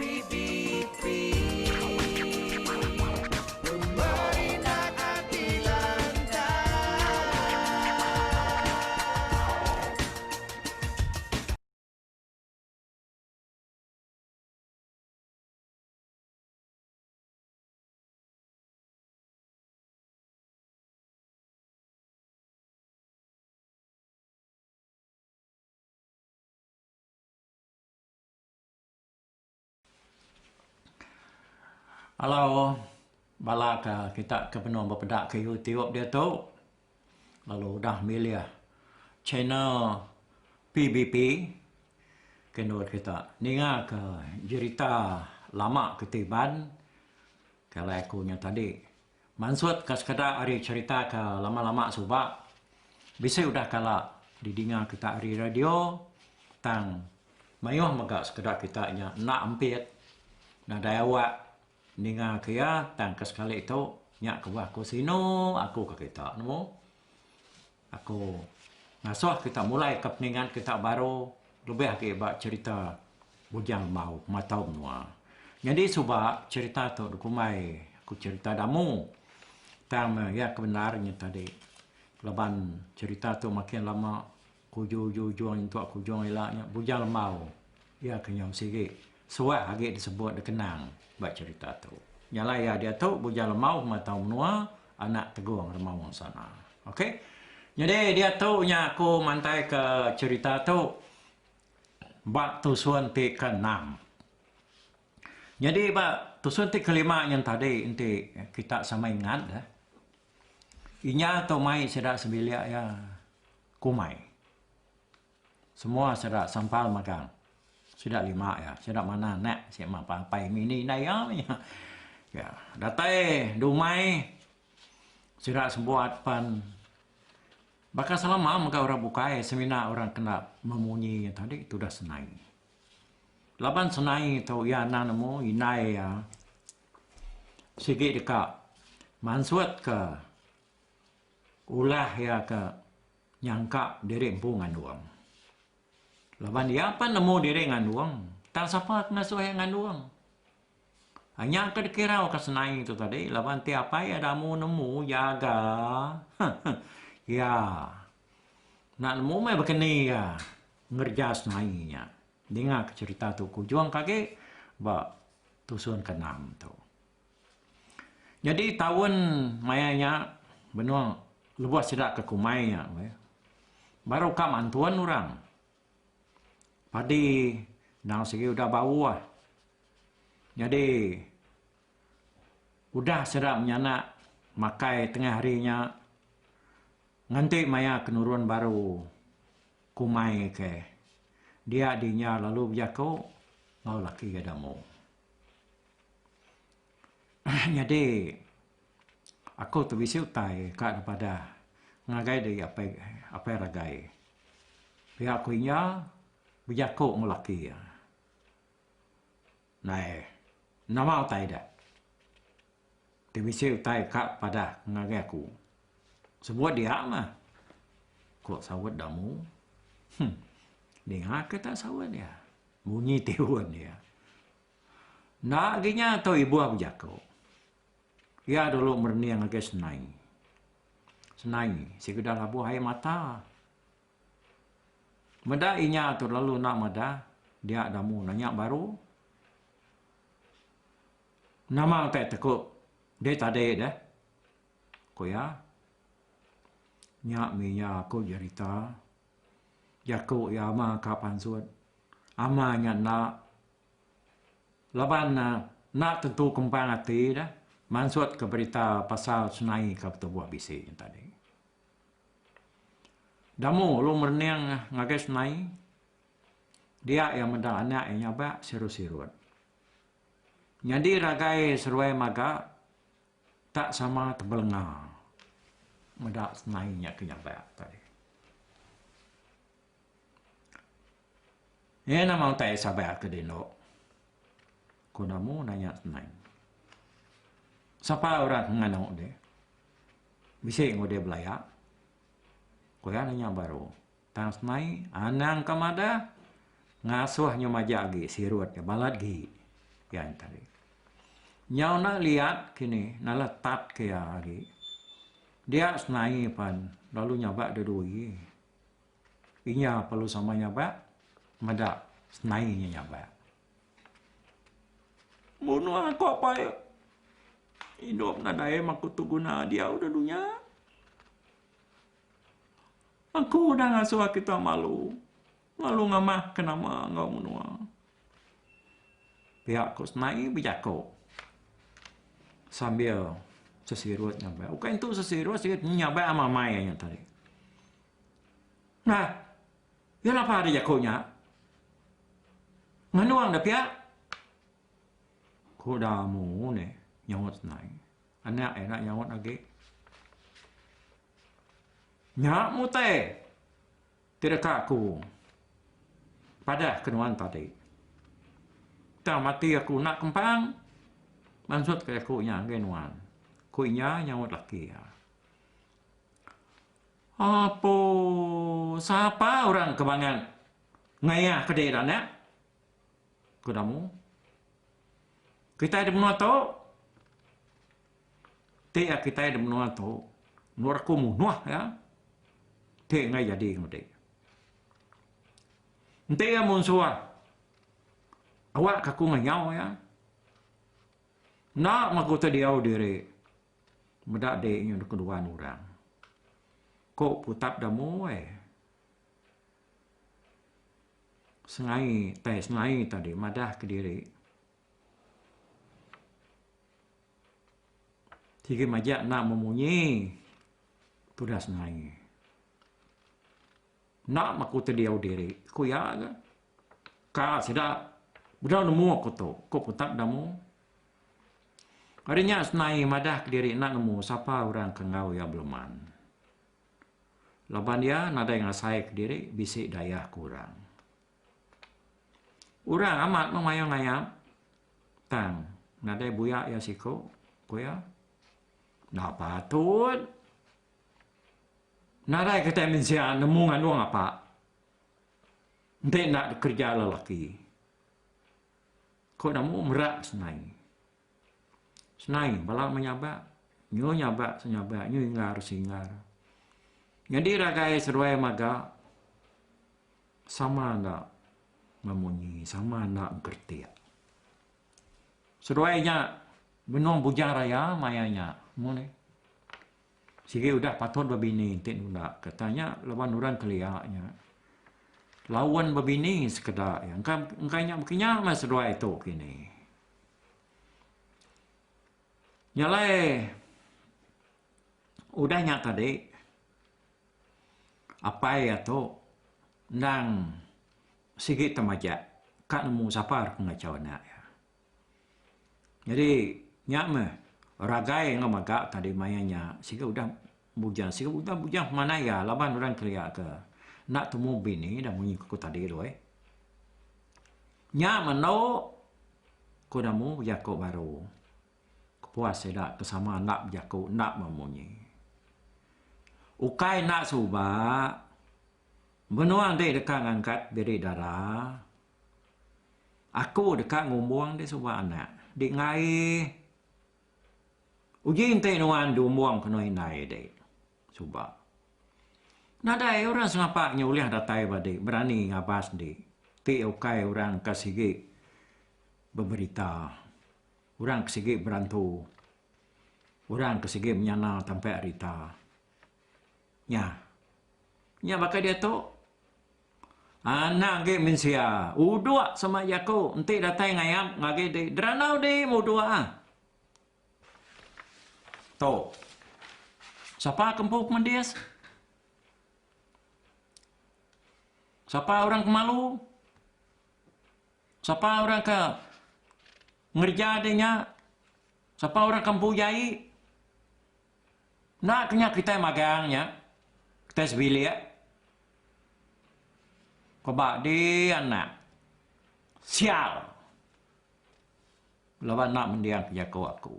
PBB Pemerintah Anti-Lantai. Halo, bala kita ke penuh berpedak ke YouTube dia tu. Lalu dah milih channel PBP kenur kita. Ninga ke cerita lama ketiban kalau aku nya tadi. Maksud ke sekadar hari cerita ke lama-lama subak. Bisa udah kala didengar kita hari radio tang mayuh magak sekadar kita nya nak ampit na dayawak ninga kaya tang sekali itu nyak ke aku sino aku ke kita nemu aku ngasuh kita mulai ke peningan kita baru lebih ke bak cerita bujang mau matau menua jadi subak cerita tu dukumai aku cerita damu tang ya kebenarnya tadi leban cerita tu makin lama kuju-juang itu aku juang elaknya bujang mau ya kenyau sikit suat lagi disebut dikenang buat cerita tu. Nyala ya dia tu bujang lemau matau menua anak teguang remau sana. Okey. Jadi dia tu nya aku mantai ke cerita tu bak tusuan ti ke-6. Jadi bak tusuan ti ke-5 yang tadi inti kita sama ingat dah. Inya tu mai sedak sebilia ya kumai. Semua sedak sampal magang. Sudah 5 ya. Sudah mana nak siapa papai mini naya ya. Datai dumai sudah sebuat pan. Bakal selama maka orang bukai seminar orang kena memunyi tadi itu dah senai. Laban senai tu ya nanamu inai ya. Sikit dekat mansuat ke ulah ya ke nyangka diri empungan uang. Laban dia apa nemu diri nganduang. Tak siapa ngasuh yang nganduang. Hanya ke dikira ke senai itu tadi. Laban tiap ay ada mu nemu jaga. Ya. Nak nemu mai begini ya. Ngerja senainya. Dengar cerita tu kujuang kaki. Bak tusun ke-6 tu. Jadi tahun mayanya benua lebuh sedak ke kumainya. Baru kam antuan orang. Padi nang segi udah bau lah. Jadi udah sedap menyanak makai tengah harinya nganti maya kenurun baru kumai ke dia dinya lalu berjaku ngau laki gadamu. Jadi aku tu bisi utai kat daripada ngagai dari apa ragai. Pihak kuinya berjaku ngelaki ya. Nah, nama utai dah. Tibisi utai kak pada ngagai aku. Sebuah dia mah. Kok sawat damu? Dengar ke tak sawat dia? Bunyi tiwan dia. Nak ginya atau ibu berjaku. Ya dulu merni yang ngagai senai. Senai. Sekedar labu air mata. Meda inya tu lalu nak meda dia damu nanya baru. Nama tak tekuk dia tadi dah. Ko ya. Nyak minya aku cerita. Jaku ya ama kapan suat. Amanya nak laban nak tentu kembang hati dah. Mansut ke berita pasal senai ke buah bisi yang tadi. Damu lu merniang ngagai senai. Dia yang menda anak yang nyabak siru-sirut. Jadi ragai seruai maga tak sama tebelenga. Meda senainya ke nyabak tadi. Ia nama tak sabak ke dino. Kunamu nanya senai. Siapa orang nganok dia? Bisa ngode belayak. Koya nanya baru. Tang senai, anang kamada, ngasuh nyomaja gi, sirut ya balad gi. Yang tadi. Nyau nak lihat kini, nak letat ke hari. Dia senai pan, lalu nyabak dedui. Inya perlu sama nyabak, madak senainya nyabak. Bunuh aku apa ya? Hidup nadai aku tu guna dia udah dunia. Aku udah ngasuh kita malu. Malu ngamah kenapa ngau menua. Pihak ku senai bijako. Sambil sesirut nyabak. Bukan itu sesirut sih nyabak sama Maya yang tadi. Nah, ya apa ada jakonya? Nganuang dah pihak. Ku dah mu ni nyawat senai. Anak enak nyawat lagi. Nyak mu teh. Tidak aku. Pada kenuan tadi. Tak mati aku nak kempang. Maksud ke aku nya kenuan. Ku nya nyawat lagi ya. Apa siapa orang kebangan ngayah kedai dah nak? Kudamu. Kita ada menua tu. Tiap kita ada menua tu. Nur aku munuh ya. Tiap ngai jadi ngode. Tiap munsua. Awak kaku ngayau ya. Nak maku tadiau diri. Medak deknya kedua orang. Kok putap damu sengai tadi madah ke diri. Tiga majak nak memunyi. Tu dah sengai. Nak maku tadiau diri. Ku ya ke? Ka sedap. Budak nemu aku tu. Kok putap damu. Harinya senai madah ke diri nak nemu siapa orang kengau ya beluman. Laban dia nada yang ngasai ke diri bisik dayah kurang. Orang amat memayang ayam. Tang nada buyak ya siko. Kuya. Dah patut. Nada kata mensia nemu nganuang apa. Nanti nak kerja lelaki. Kau namu merak senai. Senai, balak menyabak. Nyo nyabak, senyabak. Nyo ingar, singar. Jadi ragai seruai maga. Sama nak memunyi. Sama nak gerti. Seruainya. Benong bujang raya, mayanya. Mulai. Sige udah patut babini. Tidak udah. Katanya, lawan orang keliaknya. Lawan babini sekedar. Engkanya mungkinnya mas seruai itu kini. Nyalai, udahnya tadi, apa ya tu, nang sikit temajak, kak nemu sapar pengacau nak ya. Jadi, nyak meh, ragai ngamaga tadi mayanya, sikit udah bujang mana ya, laban orang keliak ke, nak temu bini dah bunyi kuku tadi tu Nyak menau, kudamu jakok baru. Puas sedak kesama nak berjaku, nak memunyi. Ukai nak subak, benuang dia dekat angkat beri darah. Aku dekat ngumbuang dia subak anak. Dik ngai. Uji intai nuan dumbuang kenoi nai dia. Subak. Nadai orang sengapaknya uliah datai badik. Berani ngabas dia. Ti ukai orang kasih berberita. Orang kesigi berantu. Orang kesigi menyana sampai arita. Ya. Ya bakal dia tu. Anak ke mensia. Udua sama yaku. Nanti datang ngayam. Ngagi di. Dranau di mudua. Tu. Siapa kempuk mendias? Siapa orang kemalu? Siapa orang ke ngerja adanya, siapa orang kampung jai, nak kena kita magangnya, kita sebilik, kebak di anak, sial, lawan nak mendiang kerja kau aku,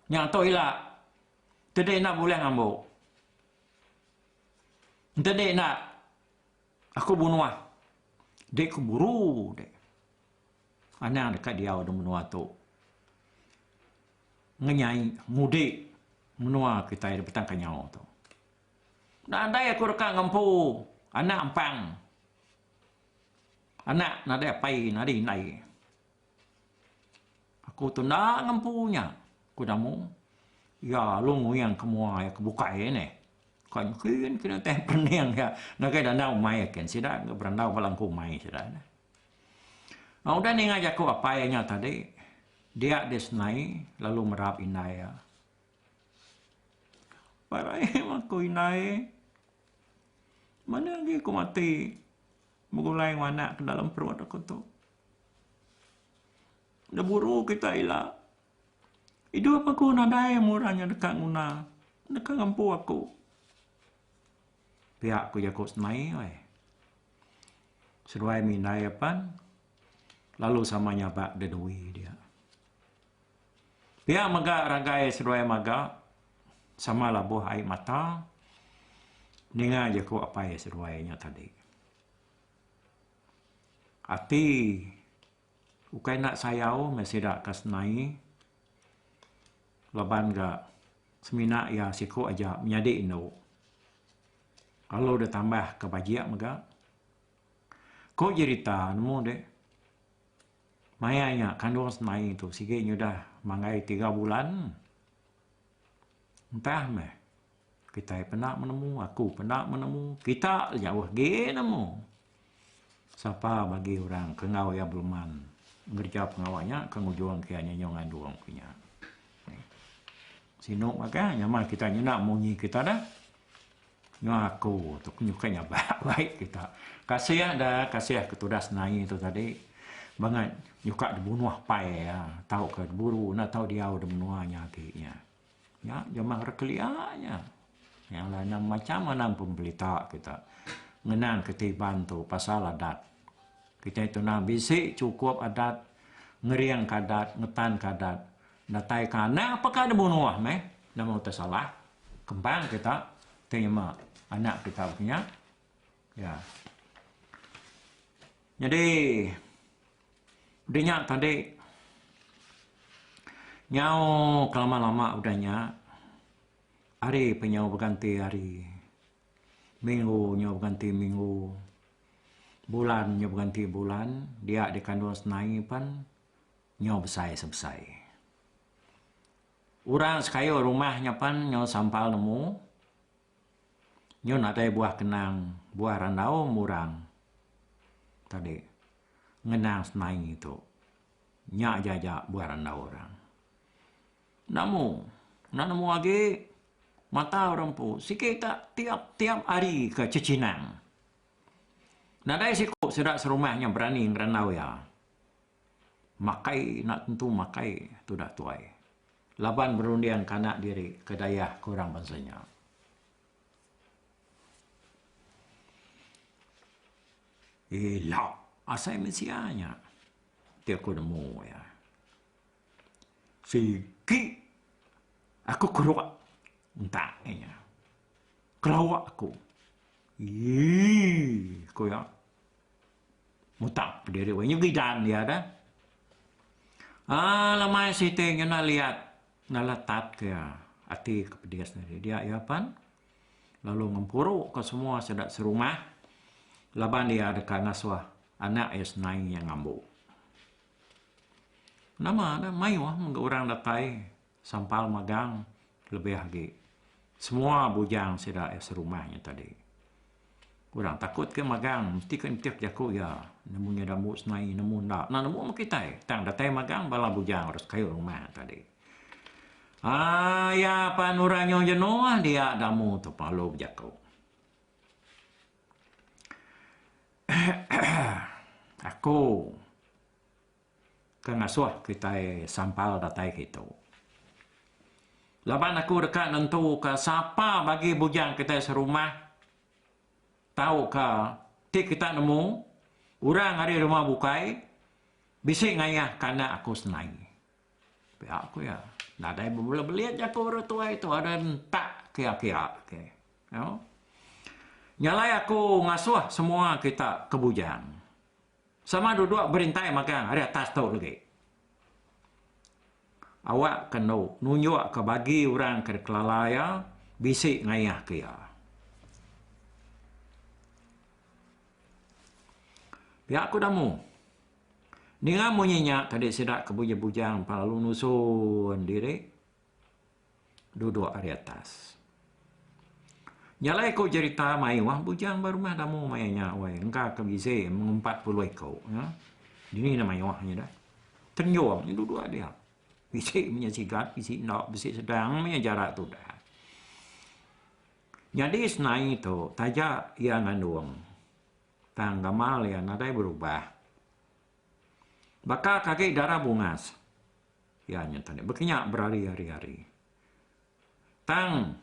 yang tu ilah, tadi nak boleh ngambuk, tadi nak, aku bunuh, dek kuburu dek. anak dekat dia ada menua tu. Ngenyai mudik menua kita ada petang kanyau tu. Nak ada aku dekat ngampu anak empang. Anak nada pai nadi nai. Aku tu nak ngampunya. Aku damu. Ya lu yang kemua ya kebukai ni. Kan kena teh pening ya. Nak ada nau mai kan sida berandau balangku mai sida. Nah, udah nih ngajak aku apa yang tadi. Dia desnai lalu merap inai ya. Parai aku inai. Mana lagi aku mati. Mengulai anak ke dalam perut aku tu. Dah buru kita ilah. Hidup aku nadai murahnya dekat guna. Dekat ngampu aku. Pihak aku jago senai. Seruai minai apa. Lalu samanya bak dedui dia. Pihak maga ragai seruai maga. Sama labuh air mata. Ninga jago apa ya seruainya tadi. Ati ukai nak sayau masih dak kasnai laban ga semina ya siku aja menyadi ino kalau dah tambah ke bajiak maga ko cerita nemu dek mayanya kandung senai tu sikitnya dah mangai 3 bulan entah meh kita pernah menemu aku pernah menemu kita jauh ge nemu siapa bagi orang kengau ya beluman ngerja pengawalnya kengujung kianya nyongan duang punya sinuk maka nyaman kita nak munyi kita dah ngaku tu nyukanya baik kita kasih dah kasih ketudas nai itu tadi banget nyuka dibunuh pai ya tahu ke buru nak tahu dia udah menuanya kinya ya jamang reklianya yang lain macam mana pembelita kita ngenang ketiban tu pasal adat. Kita itu nak bisik cukup adat, ngeriang kadat, ngetan kadat. Natai kana apakah ada bunuh meh? Nama tersalah. Kembang kita terima anak kita punya. Ya. Jadi dinyak tadi nyau kelama-lama udahnya hari penyau berganti hari. Minggu nyau berganti minggu. Bulan nyau berganti bulan. Dia di kandung senai pan nyau besai sebesai. Orang sekayo rumahnya pan nyau sampal nemu. Nyau nak ada buah kenang. Buah randau murang. Tadi. Ngenang senai itu. Nyak jajak buah randau orang. Namu. Nak nemu lagi. Mata orang pu, sikit tak tiap hari ke cecinang. Nadai sikut sedak serumahnya berani ngeranau ya. Makai, nak tentu makai, tu dah tuai. Laban berundian kanak diri ke dayah kurang bangsanya. Elak, asal mesianya. Dia aku nemu ya. Sikit, aku keruak. Entahnya. Kelawak aku. Kau ya. Mutak berdiri. Wanya gidan dia dah. Lamai sitenya nak lihat. Nalatat ke hati kepedia sendiri. Dia ya pan. Lalu ngempuruk ke semua sedak serumah. Laban dia dekat ngaswah. Anak ya senai yang ngambu. Nama ada mayuah. Orang datai. Sampal magang. Lebih lagi. Semua bujang sudah serumahnya tadi. Orang takut ke magang. Mesti kan tiap jago ya. Namunya damu senai. Namun tak. Nah namu sama kita. Tang datai magang. Bala bujang harus kayu rumah tadi. Ya pan orang yang jenuh. Dia damu tu palu jago. Aku. Kengasuh kita sampal datai gitu. Laban aku dekat nentu ke siapa bagi bujang kita serumah. Tahu ke tik kita nemu. Orang hari rumah bukai. Bisik ngayah kerana aku senai. Pihak aku ya. Nak ada beli aja aku orang tua itu. Ada tak kia-kia. Okay. Nyalai aku ngasuh semua kita ke bujang. Sama duduk berintai makan hari atas tu lagi. Awak kena nunjuk ke bagi orang ke kelalaya bisik ngayah ke ya. Pihak aku damu. Dengan munyinya tadi sedak ke bujang-bujang lalu nusun diri duduk hari atas. Nyalai kau cerita mai wah bujang baru mah damu mayanya wai engkau ke bisik mengumpat puluh ekor ya. Dini nama wahnya dah. Ternyong ni duduk dia. Bisik punya sigat, bisik nak, bisik sedang punya jarak tu dah. Jadi senai itu, tajak ia ngandung. Tanggamal yang nadai berubah. Bakal kaki darah bungas. Ya nyata ni. Berkenyak berhari-hari. Tang.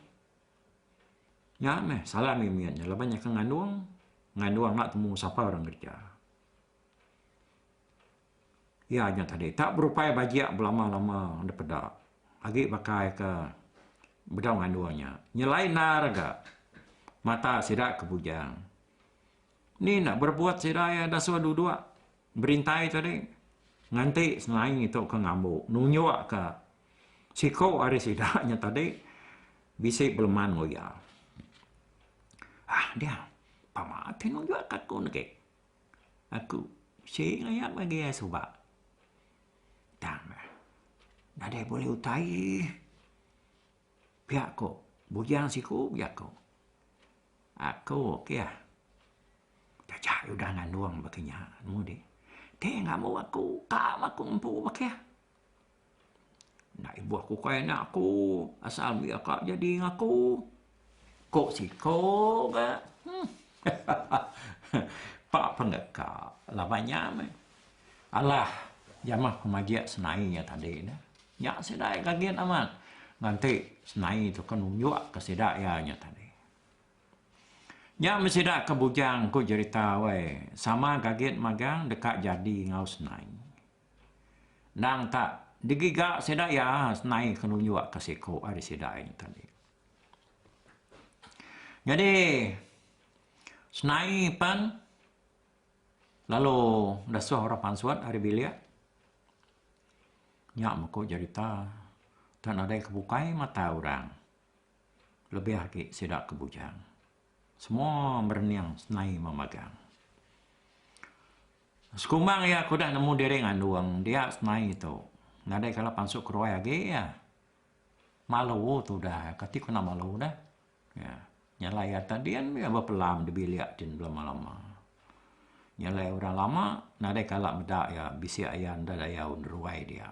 Ya meh, salah mimiannya. Lah banyak ngandung. Ngandung nak temu siapa orang kerja. Ya nyata tadi. Tak berupaya bajiak berlama-lama daripada. Lagi pakai ke bedau ngandungnya. Nyelai narga. Mata sidak ke bujang. Ni nak berbuat sidak dah suah dua. Berintai tadi. Nganti selain itu ke ngambuk. Nunjuk ke. Siko hari sidaknya tadi. Bisik beleman ngoya. Dia. Pamati nunjuk ke aku nak. Aku. Syik ngayak bagi ya subak. Dan. Nadai boleh utai. Pihak ko. Bujang siku pihak ko. Aku okey lah. Jajak udah ngandung baginya. Mudi. Dia nggak mau aku. Tak aku mampu pakai. Nak ibu aku kaya nak aku. Asal biar kak jadi aku. Kok si kok ke? Pak penggakak. Lah banyak. Alah. Jamah pemajiak senainya tadi. Nyak sedai kaget amat. Nanti senai itu kan nunjuk ke sedayanya tadi. Nyak mesti dak ke bujang ku cerita wei. Sama kaget magang dekat jadi ngau senai. Nang tak digigak sedaya senai ke nunjuk ke seko ada sedayanya tadi. Jadi senai pan lalu dah suah orang pansuat hari bilia. Nyak mako cerita dan ada kebukai mata orang. Lebih lagi sedak ke bujang. Semua berniang senai memagang. Sekumang ya aku dah nemu diri ngandung. Dia senai itu. Nadai kalau pansuk keruai lagi ya. Malu tu dah. Ketika nak malu dah. Ya. Nyalai tadian ya berpelam di biliak din lama-lama. Nyalai orang lama. Nadai kalau medak ya. Bisi ayan dah daya unruai dia.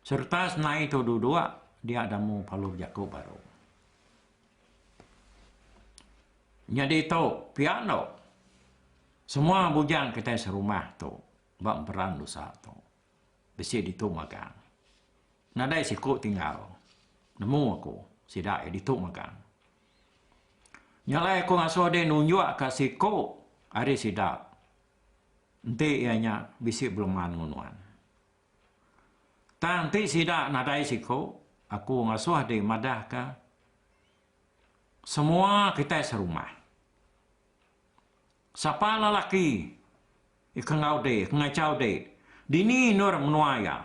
Serta senai itu dua. Dia ada mu palu jaku baru. Jadi itu piano. Semua bujang kita serumah tu. Bang peran dosa tu. Besi di tu magang. Nadai sikut tinggal. Nemu aku. Sidak di tu magang. Nyalai aku ngasuh dia nunjuk ke sikut. Hari sidak. Nanti ianya bisi belum ngunuan. Nanti sidak nadai sikut. Aku ngasuh dia madah ke. Semua kita serumah. Siapa lelaki? Ikengau de, ngacau de. Dini nur menuaya.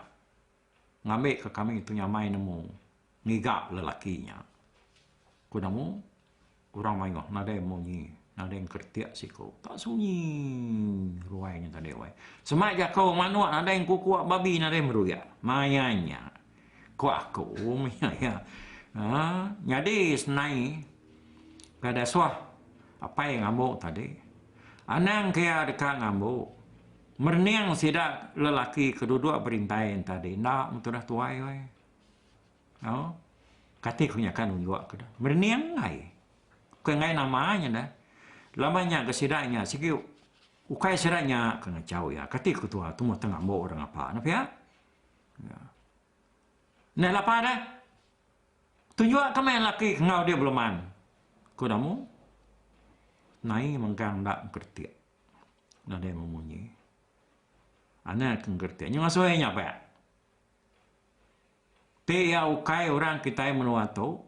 Ngambil ke kami itu nyamai nemu. Ngigak lelakinya. Kudamu, kurang mayu. Nada yang munyi. Nada yang kertiak siku. Tak sunyi. Ruainya tadi. Semak jakau manuak. Nada yang kukuak babi. Nada yang meruyak. Mayanya. Kuak aku. Ya. Jadi senai. Kada suah. Apa yang ngambuk tadi? Anang kaya dekat ngambuk. Merniang sidak lelaki kedua-dua berintai tadi. Nak mutu dah tuai. Oh. Kati kunyakan unjuk ke dah. Merniang ngai. Kengai namanya dah. Lamanya ke sidaknya. Sikit. Ukai sidaknya ke ngacau ya. Kati kutua. Tu mau tengah ngambuk orang apa. Kenapa ya? Nah apa dah? Tunjuk ke main lelaki ngau dia beluman. Kudamu? Nai menggang tak kertiak. Nada yang memunyi. Anak kertiak. Yang asuhnya apa? Dia ukai orang kita yang menuatu.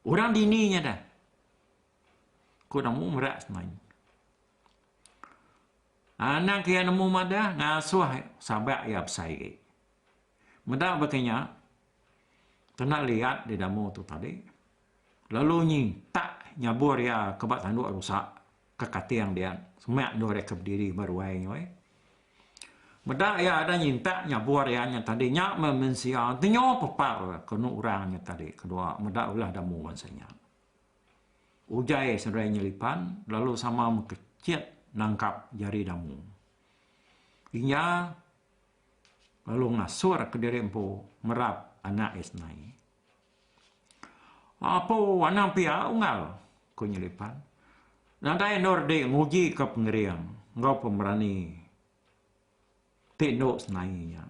Orang dininya dah. Kau dah mu merak semuanya. Anak kia nemu mada ngasuh sabak ya besai. Meda begini, tenak lihat di damu tu tadi. Lalu ni tak nyabur ya kebat tanduk rusak kekati yang dia semak dua reka berdiri baru ai. Meda ya ada nyinta nyabur ya nya tadi nyak memensia tinyo pepar kenu orangnya tadi kedua meda ulah damu mansanya. Ujai serai nyelipan lalu sama mekecit nangkap jari damu. Inya lalu ngasur ke diri empu merap anak isnai. Apa anak pia ungal ku nyelipan. Nadai norde nguji ke pengeriang. Ngau pemberani. Tinduk senainya.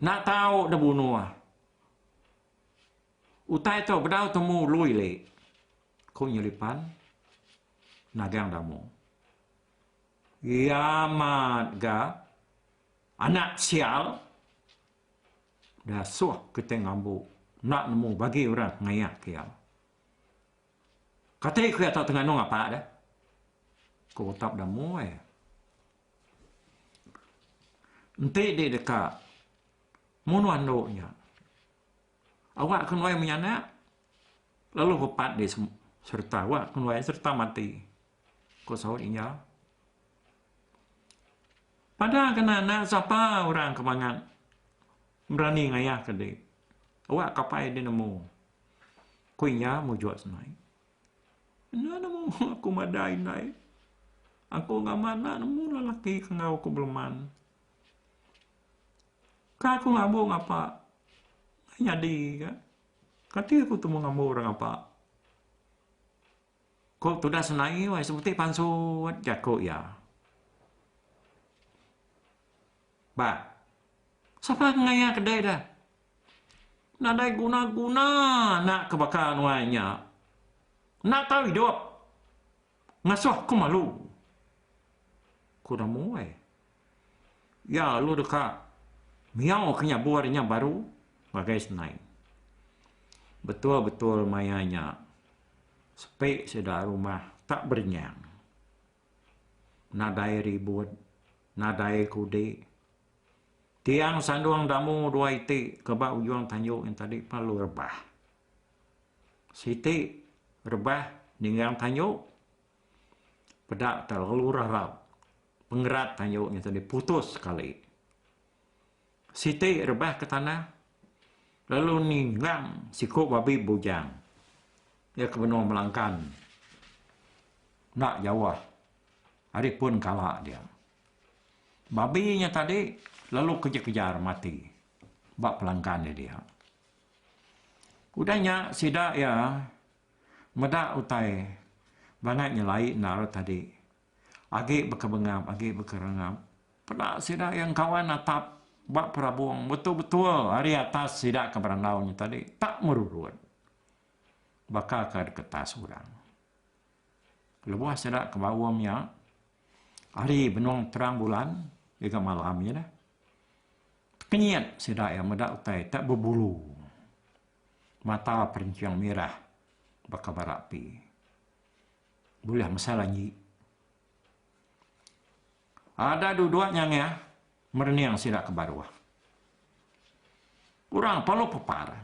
Nak tahu dah bunuh. Utai tu bedau temu lui le. Ku nyelipan. Nagang damu. Yamat ga anak sial dah suah kita ngambu nak nemu bagi orang ngayak kial. Kata aku tak tengah nong apa dah. Kau tak dah muai. Ente di dekat munuan doknya. Awak kenwai menyanak lalu kepat di serta awak kenwai serta mati. Kau sahut inya. Pada kena nak siapa orang kemangan berani ngayah ke dia. Awak kapai dia nemu. Kuinya mu jual senai. Nah nemu aku madai nai. Aku ngamana nemu lelaki kengau aku belman. Kau aku ngabung apa? Nyadi kan? Kati aku temu ngabung orang apa? Kau tu dah senai wai seperti pansut jago ya. Ba, siapa ngaya kedai dah? Nadai guna-guna nak kebakaran wainya. Nak tahu hidup. Ngasuh aku malu. Ku dah muai. Ya, lu dekat. Miau kenya buarnya baru. Bagai senai. Betul-betul mayanya. Sepik sedar rumah tak bernyang. Nadai ribut. Nadai kudi. Tiang sanduang damu dua itik kebak ujung tanjuk yang tadi perlu rebah. Siti rebah ninggang tanjuk. Pedak terlalu rarap. Pengerat tanjuk yang tadi putus sekali. Siti rebah ke tanah. Lalu ninggang sikuk babi bujang. Dia kebenar melangkan. Nak jawah. Hari pun kalah dia. Babinya tadi lalu kejar-kejar mati. Bak pelanggan dia. Udahnya sidak ya. Medak utai. Bangat nyelai nar tadi. Agi berkebengam, agi berkerengam. Pedak sidak yang kawan atap. Bak perabuang. Betul-betul hari atas sidak ke berandaunya tadi. Tak merurut. Bakal ke kertas orang. Lepas sidak ke bawahnya. Hari benung terang bulan. Juga malamnya dah. Kenyat sidak yang medak utai tak berbulu. Mata perinciang merah berkabar api. Boleh masalah ni. Ada dua-duanya ya mereniang sidak ke bawah. Orang perlu pepar.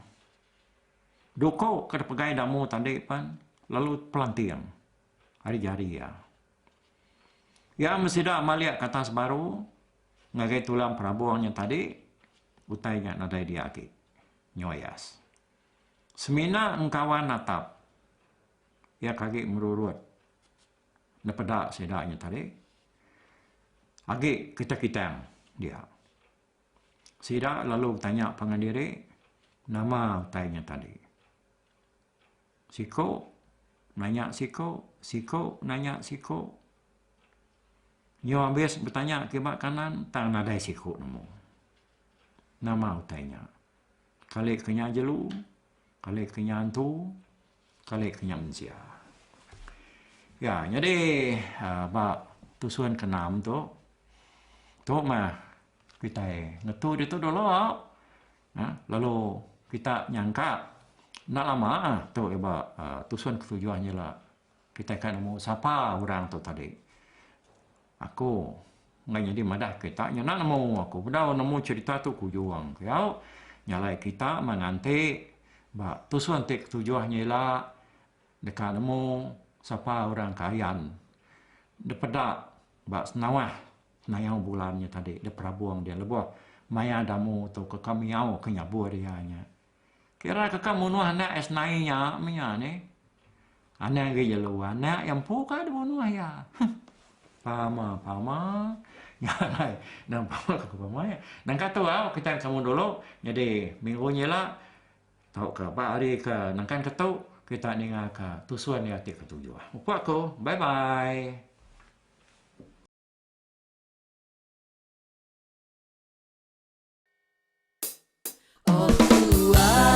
Doko ke pegai damu tadi pan lalu pelantiang. Hari-hari ya. Ya mesti dah maliak ke atas baru ngagai tulang perabuangnya tadi. Utainya nadai dia lagi. Nyoyas. Semina engkawan natap. Ya kaki merurut. Nepedak sedaknya tadi. Agi kita-kita dia. Sidak lalu tanya pengandiri. Nama utainya tadi. Siko. Nanya siko. Siko. Nanya siko. Nyo habis bertanya kibak kanan. Tang nadai siko nemu. Nama utainya. Kali kenya jelu, kali kenya antu, kali kenya mensia. Ya, jadi bak tusuan ke-6 tu. Tu mah kita ngetu itu dulu. Lalu kita nyangka nak lama tu bak tusuan ketujuannya lah. Kita kan nemu siapa orang tu tadi. Aku ngay jadi madah kita nyana nemu aku bedau nemu cerita tu ku juang kau nyalai kita menganti ba tusuan tik tujuannya lah dekat nemu siapa orang kayan depada ba senawah senayau bulannya tadi de prabuang dia leboh maya damu tu ke kamiau ke nyabu dia nya kira ke kamu nuah na es nainya menya ni ana ge jelu ana yang puka de nuah ya Pama, ya, nang pama ke pama ya. Nang kata kita kamu dulu, jadi minggunya lah, tahu ke apa hari ke, nang kan ketau kita ninga ke tusuan ya ti ketujuh. Upa aku, bye bye. Oh,